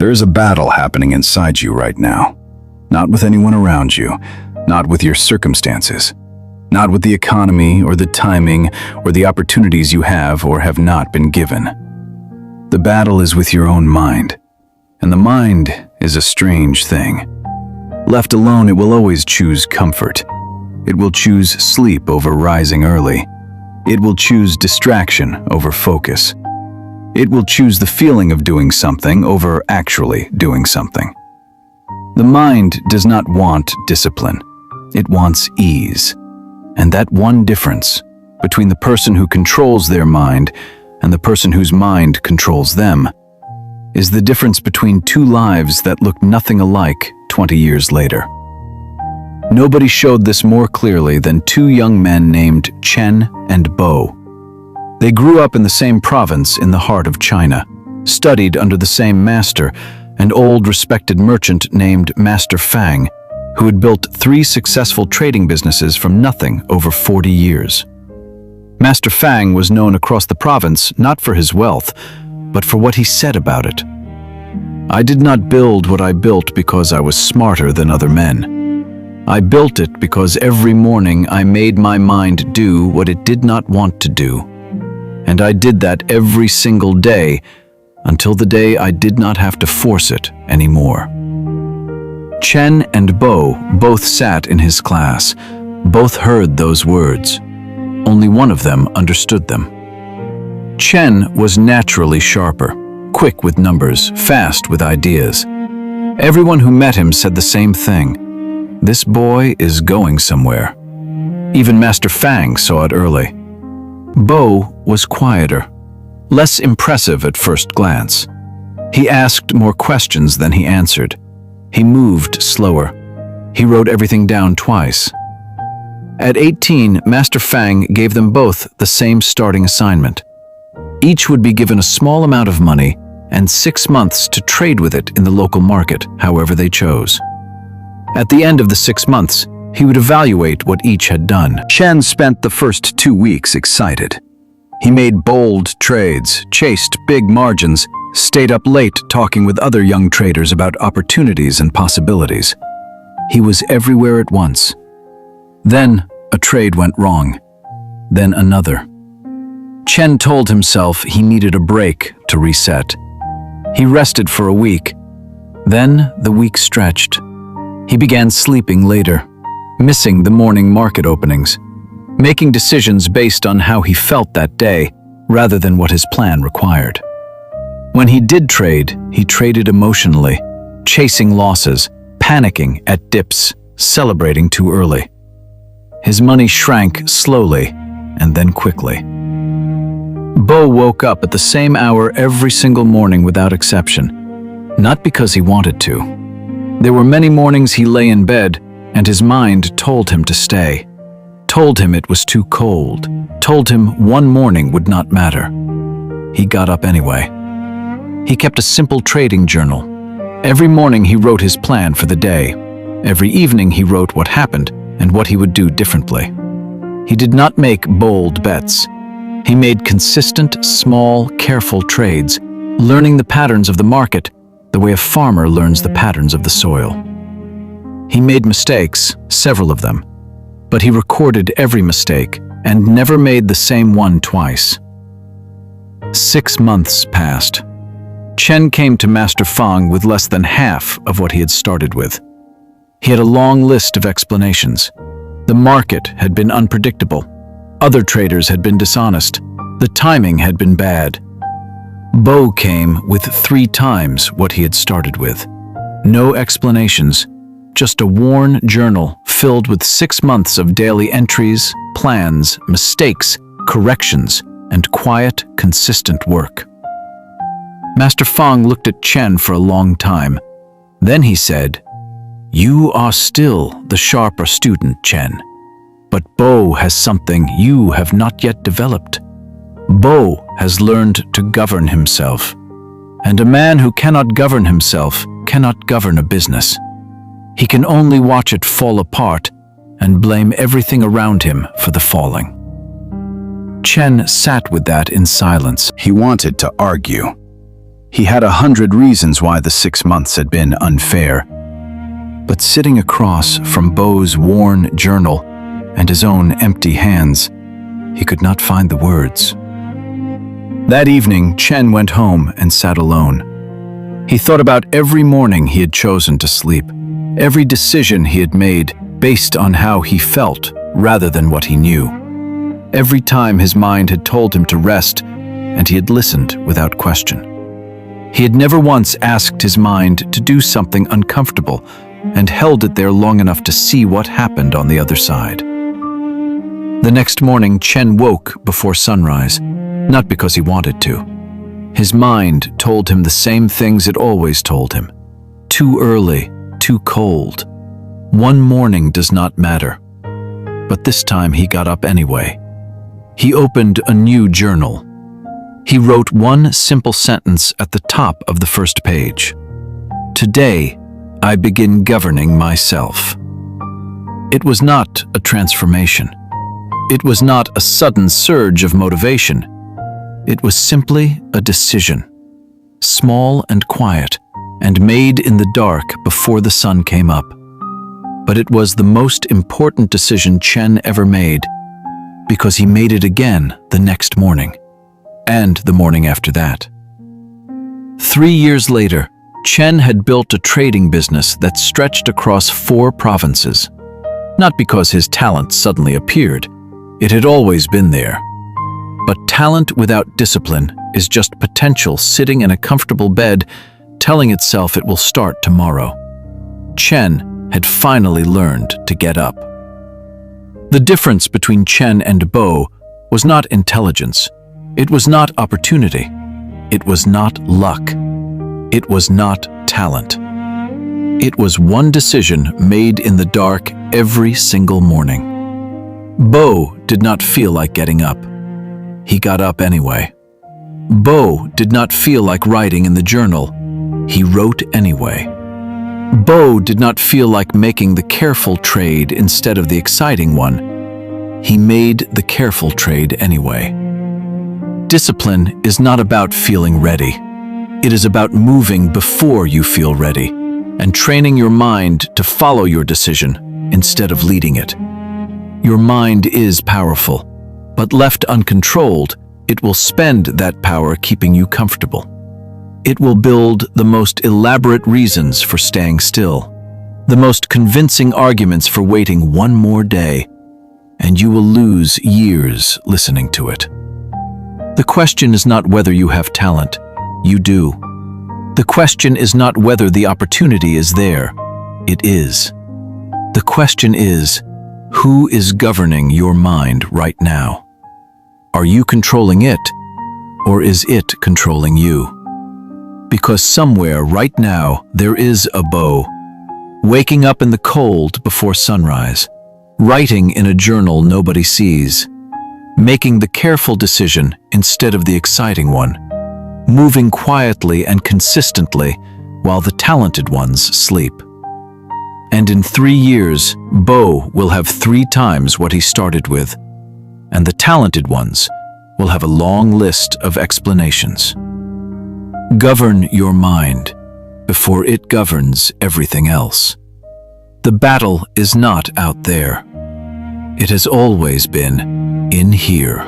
There is a battle happening inside you right now. Not with anyone around you, not with your circumstances, not with the economy or the timing or the opportunities you have or have not been given. The battle is with your own mind, and the mind is a strange thing. Left alone, it will always choose comfort. It will choose sleep over rising early. It will choose distraction over focus. It will choose the feeling of doing something over actually doing something. The mind does not want discipline. It wants ease. And that one difference between the person who controls their mind and the person whose mind controls them is the difference between two lives that look nothing alike 20 years later. Nobody showed this more clearly than two young men named Chen and Bo. They grew up in the same province in the heart of China, studied under the same master, an old respected merchant named Master Fang, who had built 3 successful trading businesses from nothing over 40 years. Master Fang was known across the province not for his wealth, but for what he said about it. I did not build what I built because I was smarter than other men. I built it because every morning I made my mind do what it did not want to do. And I did that every single day until the day I did not have to force it anymore. Chen and Bo both sat in his class, both heard those words. Only one of them understood them. Chen was naturally sharper, quick with numbers, fast with ideas. Everyone who met him said the same thing. This boy is going somewhere. Even Master Fang saw it early. Bo was quieter, less impressive at first glance. He asked more questions than he answered. He moved slower. He wrote everything down twice. At 18, Master Fang gave them both the same starting assignment. Each would be given a small amount of money and 6 months to trade with it in the local market, however they chose. At the end of the 6 months, he would evaluate what each had done. Chen spent the first 2 weeks excited. He made bold trades, chased big margins, stayed up late talking with other young traders about opportunities and possibilities. He was everywhere at once. Then a trade went wrong. Then another. Chen told himself he needed a break to reset. He rested for a week. Then the week stretched. He began sleeping later, missing the morning market openings, making decisions based on how he felt that day rather than what his plan required. When he did trade, he traded emotionally, chasing losses, panicking at dips, celebrating too early. His money shrank slowly and then quickly. Bo woke up at the same hour every single morning without exception, not because he wanted to. There were many mornings he lay in bed and his mind told him to stay, told him it was too cold, told him one morning would not matter. He got up anyway. He kept a simple trading journal. Every morning he wrote his plan for the day. Every evening he wrote what happened and what he would do differently. He did not make bold bets. He made consistent, small, careful trades, learning the patterns of the market the way a farmer learns the patterns of the soil. He made mistakes, several of them, but he recorded every mistake and never made the same one twice. 6 months passed. Chen came to Master Fang with less than half of what he had started with. He had a long list of explanations. The market had been unpredictable. Other traders had been dishonest. The timing had been bad. Bo came with 3 times what he had started with. No explanations, just a worn journal filled with 6 months of daily entries, plans, mistakes, corrections, and quiet, consistent work. Master Fang looked at Chen for a long time. Then he said, "You are still the sharper student, Chen. But Bo has something you have not yet developed. Bo has learned to govern himself. And a man who cannot govern himself cannot govern a business. He can only watch it fall apart and blame everything around him for the falling." Chen sat with that in silence. He wanted to argue. He had 100 reasons why the 6 months had been unfair. But sitting across from Bo's worn journal and his own empty hands, he could not find the words. That evening, Chen went home and sat alone. He thought about every morning he had chosen to sleep, every decision he had made based on how he felt rather than what he knew. Every time his mind had told him to rest, and he had listened without question. He had never once asked his mind to do something uncomfortable and held it there long enough to see what happened on the other side. The next morning, Chen woke before sunrise, not because he wanted to. His mind told him the same things it always told him. Too early, too cold. One morning does not matter. But this time he got up anyway. He opened a new journal. He wrote one simple sentence at the top of the first page. Today, I begin governing myself. It was not a transformation. It was not a sudden surge of motivation. It was simply a decision, small and quiet, and made in the dark before the sun came up. But it was the most important decision Chen ever made, because he made it again the next morning, and the morning after that. 3 years later, Chen had built a trading business that stretched across 4 provinces. Not because his talent suddenly appeared. It had always been there. But talent without discipline is just potential sitting in a comfortable bed, telling itself it will start tomorrow. Chen had finally learned to get up. The difference between Chen and Bo was not intelligence. It was not opportunity. It was not luck. It was not talent. It was one decision made in the dark every single morning. Bo did not feel like getting up. He got up anyway. Bo did not feel like writing in the journal. He wrote anyway. Bo did not feel like making the careful trade instead of the exciting one. He made the careful trade anyway. Discipline is not about feeling ready. It is about moving before you feel ready and training your mind to follow your decision instead of leading it. Your mind is powerful, but left uncontrolled, it will spend that power keeping you comfortable. It will build the most elaborate reasons for staying still, the most convincing arguments for waiting one more day, and you will lose years listening to it. The question is not whether you have talent. You do. The question is not whether the opportunity is there. It is. The question is, who is governing your mind right now? Are you controlling it, or is it controlling you? Because somewhere right now there is a Bo, waking up in the cold before sunrise, writing in a journal nobody sees, making the careful decision instead of the exciting one, moving quietly and consistently while the talented ones sleep. And in 3 years, Bo will have 3 times what he started with, and the talented ones will have a long list of explanations. Govern your mind before it governs everything else. The battle is not out there. It has always been in here.